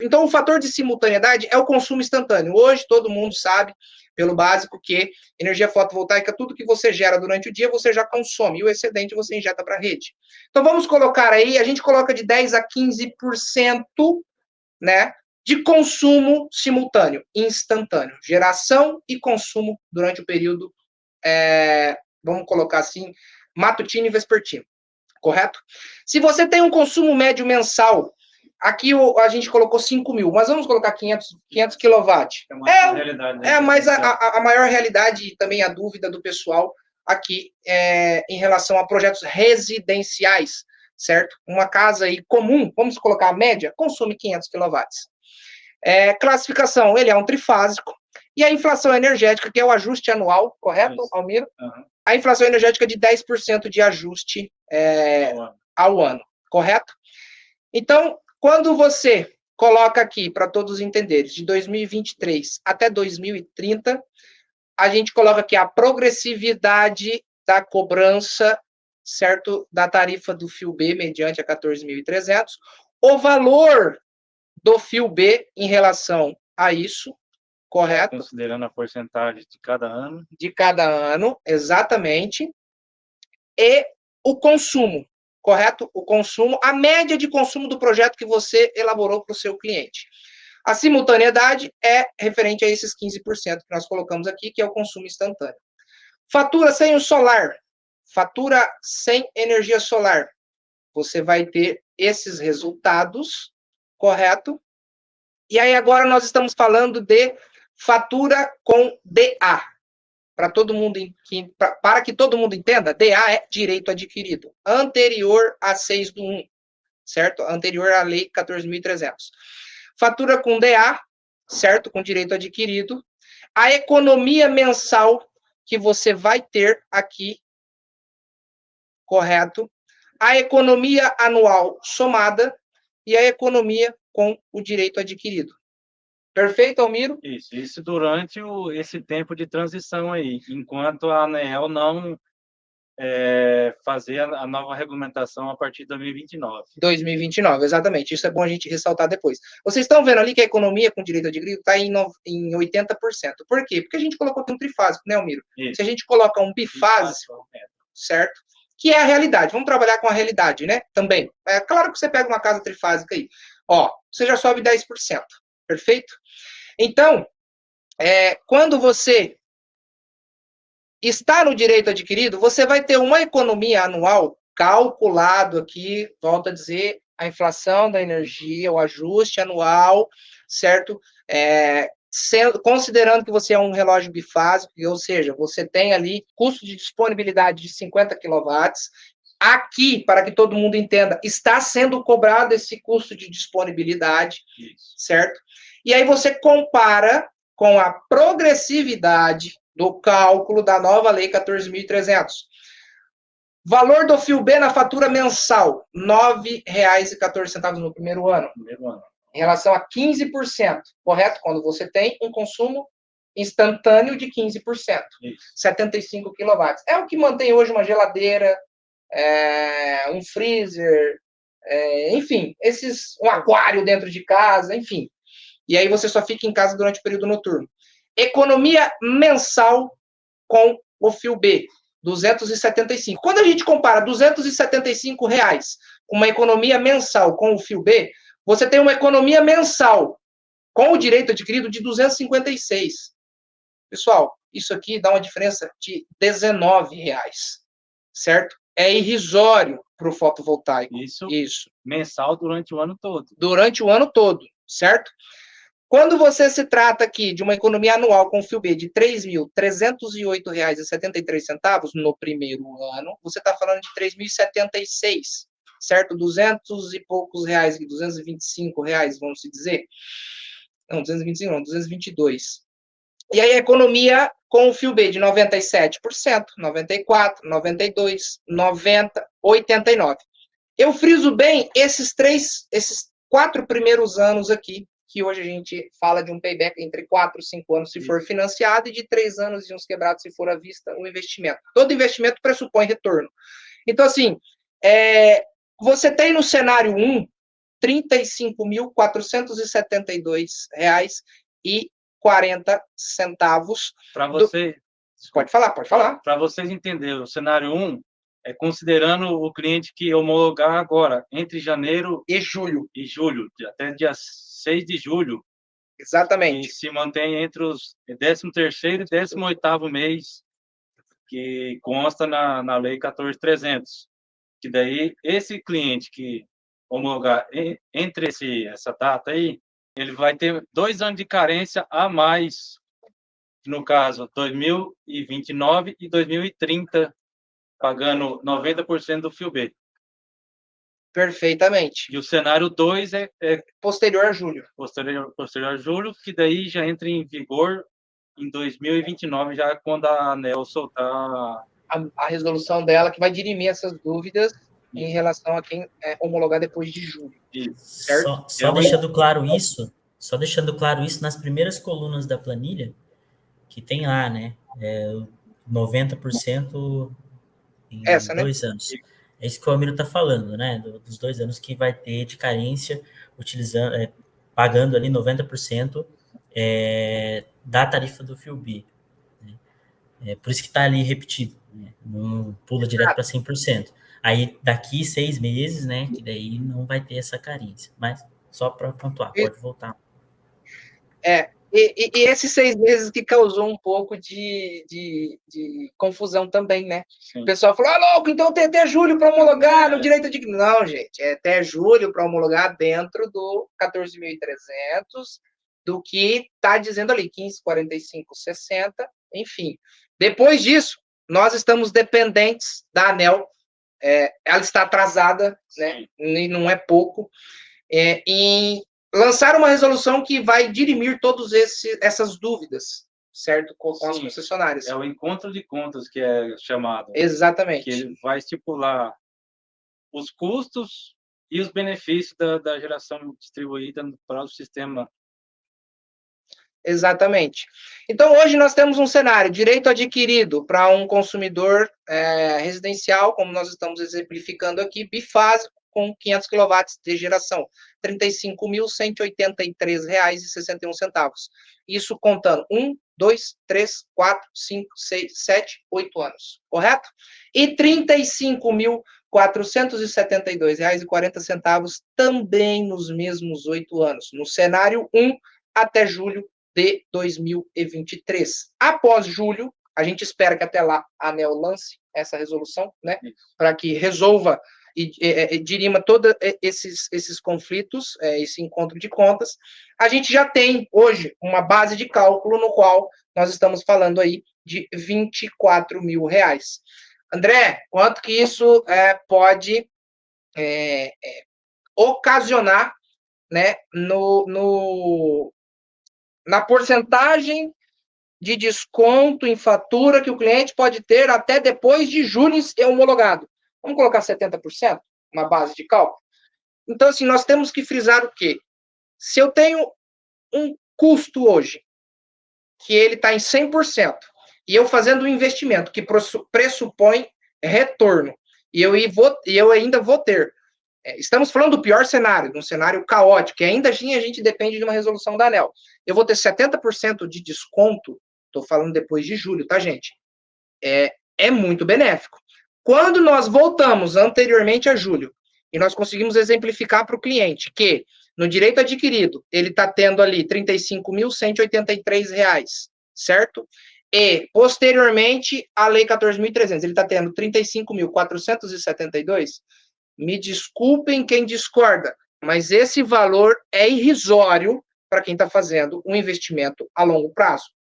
Então, o fator de simultaneidade é o consumo instantâneo. Hoje, todo mundo sabe, pelo básico, que energia fotovoltaica, tudo que você gera durante o dia, você já consome, e o excedente você injeta para a rede. Então, vamos colocar aí, a gente coloca de 10% a 15%, né, de consumo simultâneo, instantâneo. Geração e consumo durante o período, vamos colocar assim, matutino e vespertino. Correto? Se você tem um consumo médio mensal, aqui a gente colocou 5 mil, mas vamos colocar 500 kW. A maior realidade e também a dúvida do pessoal aqui em relação a projetos residenciais, certo? Uma casa aí comum, vamos colocar a média, consome 500 kW. Classificação, ele é um trifásico. E a inflação energética, que é o ajuste anual, correto, Almiro? Uhum. A inflação energética de 10% de ajuste ao ano, correto? Então, quando você coloca aqui, para todos entenderem, de 2023 até 2030, a gente coloca aqui a progressividade da cobrança, certo? Da tarifa do fio B, mediante a 14.300, o valor do fio B em relação a isso, correto? Considerando a porcentagem de cada ano. De cada ano, exatamente. E o consumo, correto? O consumo, a média de consumo do projeto que você elaborou para o seu cliente. A simultaneidade é referente a esses 15% que nós colocamos aqui, que é o consumo instantâneo. Fatura sem o solar, fatura sem energia solar. Você vai ter esses resultados, correto? E aí agora nós estamos falando de fatura com DA. Para que todo mundo entenda, DA é direito adquirido, anterior a 6/1, certo? Anterior à lei 14.300. Fatura com DA, certo? Com direito adquirido. A economia mensal que você vai ter aqui, correto? A economia anual somada e a economia com o direito adquirido. Perfeito, Almiro? Isso durante esse tempo de transição aí, enquanto a ANEEL não fazer a nova regulamentação a partir de 2029. 2029, exatamente. Isso é bom a gente ressaltar depois. Vocês estão vendo ali que a economia com direito adquirido está em 80%. Por quê? Porque a gente colocou aqui um trifásico, né, Almiro? Isso. Se a gente coloca um bifásico, certo? Que é a realidade. Vamos trabalhar com a realidade, né? Também. É claro que você pega uma casa trifásica aí. Ó, você já sobe 10%. Perfeito? Então, quando você está no direito adquirido, você vai ter uma economia anual calculado aqui, volto a dizer, a inflação da energia, o ajuste anual, certo? Considerando que você é um relógio bifásico, ou seja, você tem ali custo de disponibilidade de 50 kW. Aqui, para que todo mundo entenda, está sendo cobrado esse custo de disponibilidade, certo? E aí você compara com a progressividade do cálculo da nova lei 14.300. Valor do fio B na fatura mensal, R$ 9,14 no primeiro ano. Em relação a 15%, correto? Quando você tem um consumo instantâneo de 15%. Isso. 75 kW. É o que mantém hoje uma geladeira, um freezer, enfim, um aquário dentro de casa, enfim. E aí você só fica em casa durante o período noturno. Economia mensal com o fio B, 275. Quando a gente compara 275 reais com uma economia mensal com o fio B, você tem uma economia mensal com o direito adquirido de 256. Pessoal, isso aqui dá uma diferença de 19 reais, certo? É irrisório para o fotovoltaico. Isso. Mensal durante o ano todo. Durante o ano todo, certo? Quando você se trata aqui de uma economia anual com fio B de R$ 3.308,73 no primeiro ano, você está falando de 3.076, certo? 200 e poucos reais, 225 reais, vamos dizer. Não, 225 não, 222. E aí a economia com o fio B de 97%, 94%, 92%, 90%, 89%. Eu friso bem esses 4 primeiros anos aqui, que hoje a gente fala de um payback entre 4 e 5 anos se for financiado e de 3 anos e uns quebrados se for à vista o investimento. Todo investimento pressupõe retorno. Então, assim, você tem no cenário 1 R$ 35.472,40. Para você, Pode falar. Para vocês entenderem, o cenário 1 é considerando o cliente que homologar agora, entre janeiro E julho. Até dia 6 de julho, e Exatamente. se mantém entre os 13º e 18º mês, que consta na Lei 14.300, que daí esse cliente que homologar entre essa data aí, ele vai ter 2 anos de carência a mais, no caso, 2029 e 2030, pagando 90% do FIUB. Perfeitamente. E o cenário 2 é posterior a julho. Posterior a julho, que daí já entra em vigor em 2029, já quando a ANEEL soltar a resolução dela, que vai dirimir essas dúvidas em relação a quem homologar depois de julho. Certo? Só deixando claro isso, nas primeiras colunas da planilha, que tem lá, né? 90% em 2 anos. É isso que o Amiro está falando, né? Dos 2 anos que vai ter de carência, pagando ali 90% da tarifa do FIUB. Né? Por isso que está ali repetido, né? Não pula direto para 100%. Aí, daqui 6 meses, né? Que daí não vai ter essa carência. Mas, só para pontuar, pode voltar. E esses 6 meses que causou um pouco de confusão também, né? Sim. O pessoal falou, louco, então tem até julho para homologar no direito de... Não, gente, é até julho para homologar dentro do 14.300, do que está dizendo ali, 15, 45, 60, enfim. Depois disso, nós estamos dependentes da ANEEL, ela está atrasada, né? E não é pouco, em lançar uma resolução que vai dirimir todas essas dúvidas, certo? Com as concessionárias. É o encontro de contas que é chamado. Exatamente. Que ele vai estipular os custos e os benefícios da geração distribuída para o sistema. Exatamente. Então, hoje nós temos um cenário, direito adquirido para um consumidor residencial, como nós estamos exemplificando aqui, bifásico, com 500 kW de geração, R$ 35.183,61. Isso contando 1, 2, 3, 4, 5, 6, 7, 8 anos, correto? E R$ 35.472,40 também nos mesmos 8 anos, no cenário 1 até julho de 2023. Após julho, a gente espera que até lá a ANEEL lance essa resolução, né, para que resolva e dirima todos esses conflitos, esse encontro de contas. A gente já tem hoje uma base de cálculo no qual nós estamos falando aí de R$ 24 mil. André, quanto que isso pode ocasionar, né, na porcentagem de desconto em fatura que o cliente pode ter até depois de julho ser homologado? Vamos colocar 70%, uma base de cálculo? Então, assim, nós temos que frisar o quê? Se eu tenho um custo hoje, que ele está em 100%, e eu fazendo um investimento que pressupõe retorno, e eu ainda vou ter... Estamos falando do pior cenário, de um cenário caótico, que ainda assim a gente depende de uma resolução da ANEEL. Eu vou ter 70% de desconto, estou falando depois de julho, tá, gente? É muito benéfico. Quando nós voltamos anteriormente a julho, e nós conseguimos exemplificar para o cliente que, no direito adquirido, ele está tendo ali R$ 35.183, certo? E, posteriormente, a Lei 14.300, ele está tendo R$ 35.472, me desculpem quem discorda, mas esse valor é irrisório para quem está fazendo um investimento a longo prazo.